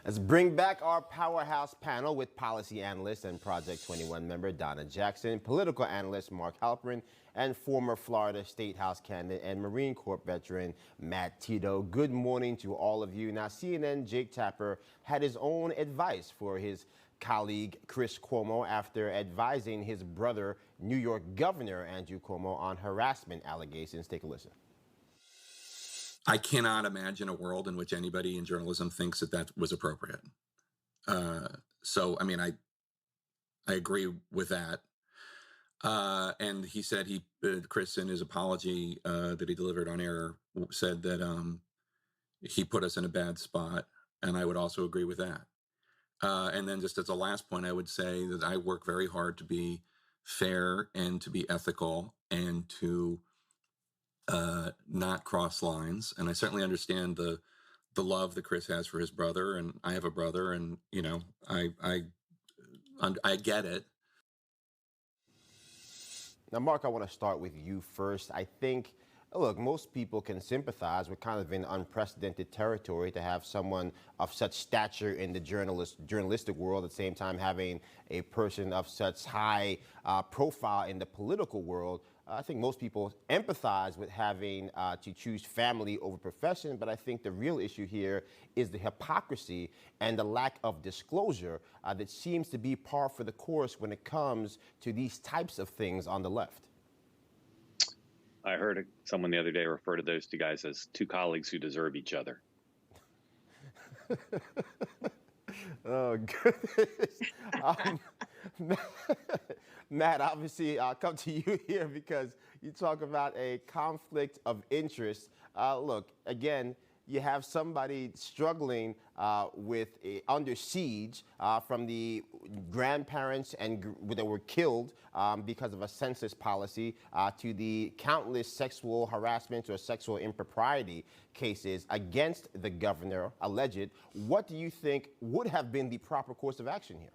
Let's bring back our powerhouse panel with policy analyst and Project 21 member Donna Jackson, political analyst Mark Halperin, and former Florida State House candidate and Marine Corps veteran Matt Tito. Good morning to all of you. Now, CNN Jake Tapper had his own advice for his colleague Chris Cuomo after advising his brother, New York Governor Andrew Cuomo, on harassment allegations. Take a listen. I cannot imagine a world in which anybody in journalism thinks that that was appropriate. I mean, I agree with that. And he said Chris, in his apology that he delivered on air, said that he put us in a bad spot. And I would also agree with that. And then just as a last point, I would say that I work very hard to be fair and to be ethical and to not cross lines. And I certainly understand the love that Chris has for his brother, and I have a brother, and you know, I get it. Now, Mark, I want to start with you first. I think, look, most people can sympathize. We're kind of in unprecedented territory to have someone of such stature in the journalistic world, at the same time having a person of such high profile in the political world. I think most people empathize with having to choose family over profession, but I think the real issue here is the hypocrisy and the lack of disclosure that seems to be par for the course when it comes to these types of things on the left. I heard someone the other day refer to those two guys as two colleagues who deserve each other. Oh, goodness. Matt, obviously, I'll come to you here because you talk about a conflict of interest. Look, again, you have somebody struggling under siege from the grandparents that were killed because of a census policy to the countless sexual harassment or sexual impropriety cases against the governor, alleged. What do you think would have been the proper course of action here?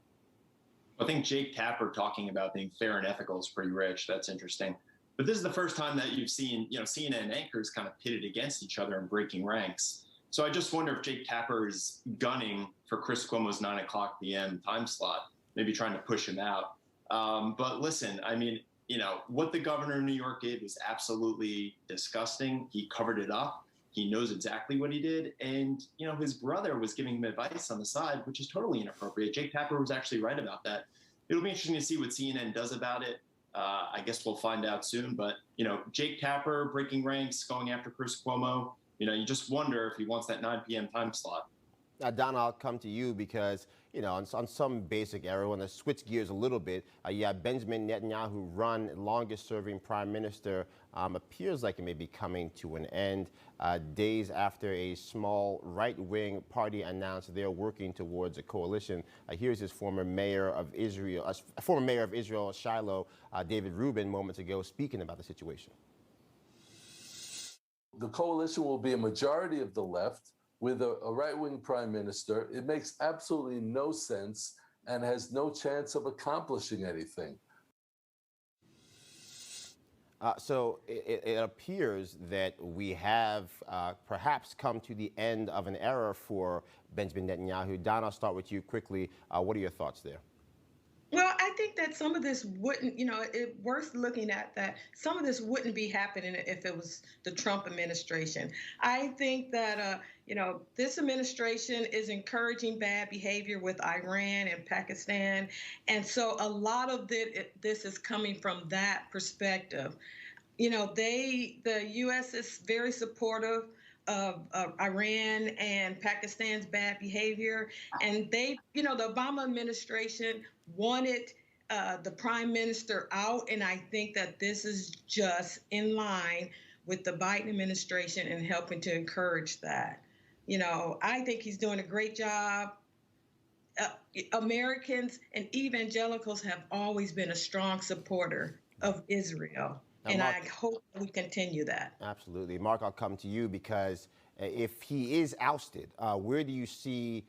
I think Jake Tapper talking about being fair and ethical is pretty rich. That's interesting. But this is the first time that you've seen, CNN anchors kind of pitted against each other and breaking ranks. So I just wonder if Jake Tapper is gunning for Chris Cuomo's 9:00 p.m. time slot, maybe trying to push him out. But listen, I mean, what the governor of New York did was absolutely disgusting. He covered it up. He knows exactly what he did. And, his brother was giving him advice on the side, which is totally inappropriate. Jake Tapper was actually right about that. It'll be interesting to see what CNN does about it. I guess we'll find out soon. But, Jake Tapper breaking ranks, going after Chris Cuomo, you just wonder if he wants that 9 p.m. time slot. Now, Donna, I'll come to you because, on some basic area, I want to switch gears a little bit. You have Benjamin Netanyahu run, longest-serving prime minister, appears like it may be coming to an end days after a small right-wing party announced they're working towards a coalition. Here's his former mayor of Israel, Shiloh, David Rubin, moments ago, speaking about the situation. The coalition will be a majority of the left with a right-wing prime minister. It makes absolutely no sense and has no chance of accomplishing anything. So it appears that we have perhaps come to the end of an era for Benjamin Netanyahu. Donna, I'll start with you quickly. What are your thoughts there? Well, I think that some of this wouldn't, it's worth looking at that some of this wouldn't be happening if it was the Trump administration. I think that, this administration is encouraging bad behavior with Iran and Pakistan. And so a lot of this is coming from that perspective. The U.S. is very supportive of Iran and Pakistan's bad behavior. And the Obama administration wanted the prime minister out. And I think that this is just in line with the Biden administration and helping to encourage that. I think he's doing a great job. Americans and evangelicals have always been a strong supporter of Israel. Now, and Mark, I hope we continue that. Absolutely. Mark, I'll come to you because if he is ousted, where do you see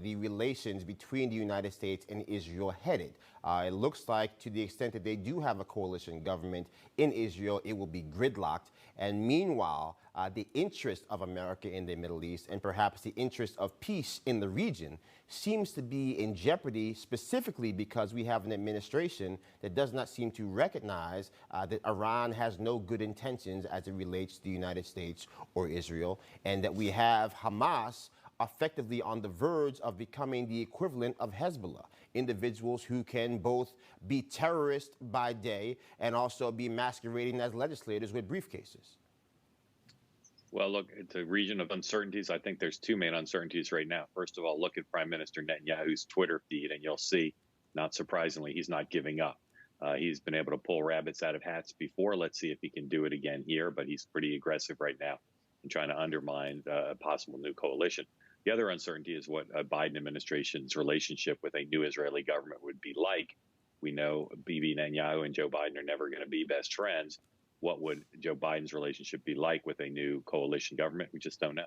the relations between the United States and Israel headed? It looks like to the extent that they do have a coalition government in Israel, it will be gridlocked. And meanwhile, the interest of America in the Middle East and perhaps the interest of peace in the region seems to be in jeopardy, specifically because we have an administration that does not seem to recognize that Iran has no good intentions as it relates to the United States or Israel, and that we have Hamas effectively on the verge of becoming the equivalent of Hezbollah, individuals who can both be terrorists by day and also be masquerading as legislators with briefcases. Well, look, it's a region of uncertainties. I think there's two main uncertainties right now. First of all, look at Prime Minister Netanyahu's Twitter feed, and you'll see, not surprisingly, he's not giving up. He's been able to pull rabbits out of hats before. Let's see if he can do it again here, but he's pretty aggressive right now in trying to undermine a possible new coalition. The other uncertainty is what a Biden administration's relationship with a new Israeli government would be like. We know Bibi Netanyahu and Joe Biden are never going to be best friends. What would Joe Biden's relationship be like with a new coalition government? We just don't know.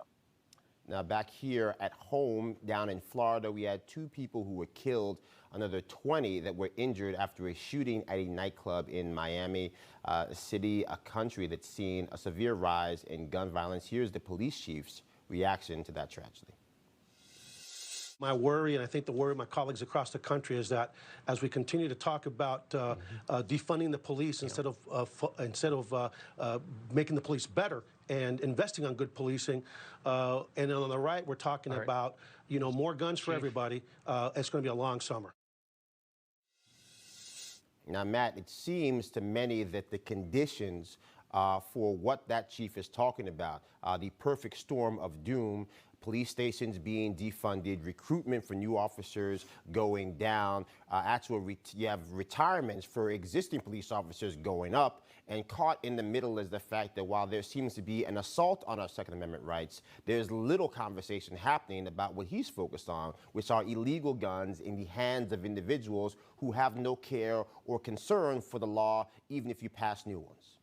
Now, back here at home down in Florida, we had 2 people who were killed, another 20 that were injured after a shooting at a nightclub in Miami, a city, a country that's seen a severe rise in gun violence. Here's the police chief's reaction to that tragedy. My worry, and I think the worry of my colleagues across the country, is that as we continue to talk about defunding the police instead of making the police better and investing on good policing, and on the right, we're talking about more guns for everybody. It's going to be a long summer. Now, Matt, it seems to many that the conditions for what that chief is talking about, the perfect storm of doom, police stations being defunded, recruitment for new officers going down, you have retirements for existing police officers going up, and caught in the middle is the fact that while there seems to be an assault on our Second Amendment rights, there's little conversation happening about what he's focused on, which are illegal guns in the hands of individuals who have no care or concern for the law, even if you pass new ones.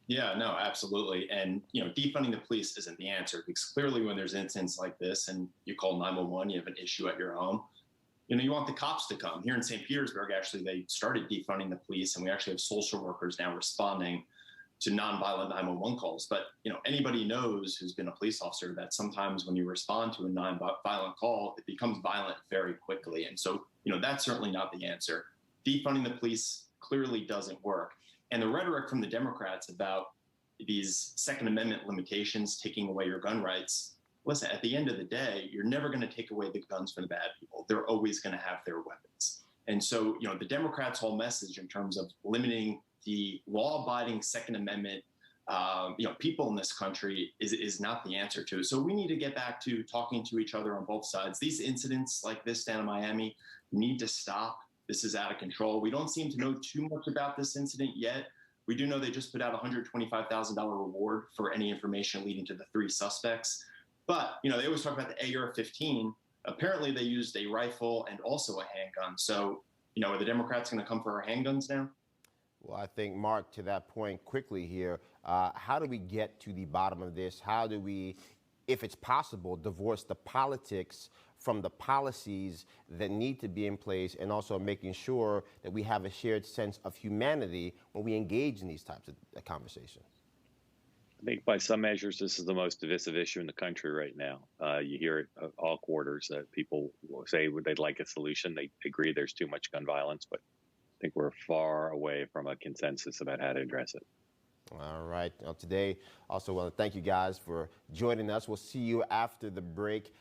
Yeah, no, absolutely. And, defunding the police isn't the answer, because clearly when there's incidents like this and you call 911, you have an issue at your home, you want the cops to come. Here in St. Petersburg, actually, they started defunding the police, and we actually have social workers now responding to nonviolent 911 calls. But, anybody knows who's been a police officer that sometimes when you respond to a nonviolent call, it becomes violent very quickly. And so, that's certainly not the answer. Defunding the police clearly doesn't work. And the rhetoric from the Democrats about these Second Amendment limitations taking away your gun rights, listen, at the end of the day, you're never going to take away the guns from the bad people. They're always going to have their weapons. And so, the Democrats' whole message in terms of limiting the law-abiding Second Amendment, people in this country is not the answer to it. So we need to get back to talking to each other on both sides. These incidents like this down in Miami need to stop. This is out of control. We don't seem to know too much about this incident yet. We do know they just put out a $125,000 reward for any information leading to the 3 suspects. But, they always talk about the AR-15. Apparently, they used a rifle and also a handgun. So, are the Democrats going to come for our handguns now? Well, I think, Mark, to that point quickly here, how do we get to the bottom of this? How do we, if it's possible, divorce the politics from the policies that need to be in place, and also making sure that we have a shared sense of humanity when we engage in these types of conversations? I think by some measures, this is the most divisive issue in the country right now. You hear it all quarters that people will say they'd like a solution. They agree there's too much gun violence, but I think we're far away from a consensus about how to address it. All right. Today, also want to thank you guys for joining us. We'll see you after the break.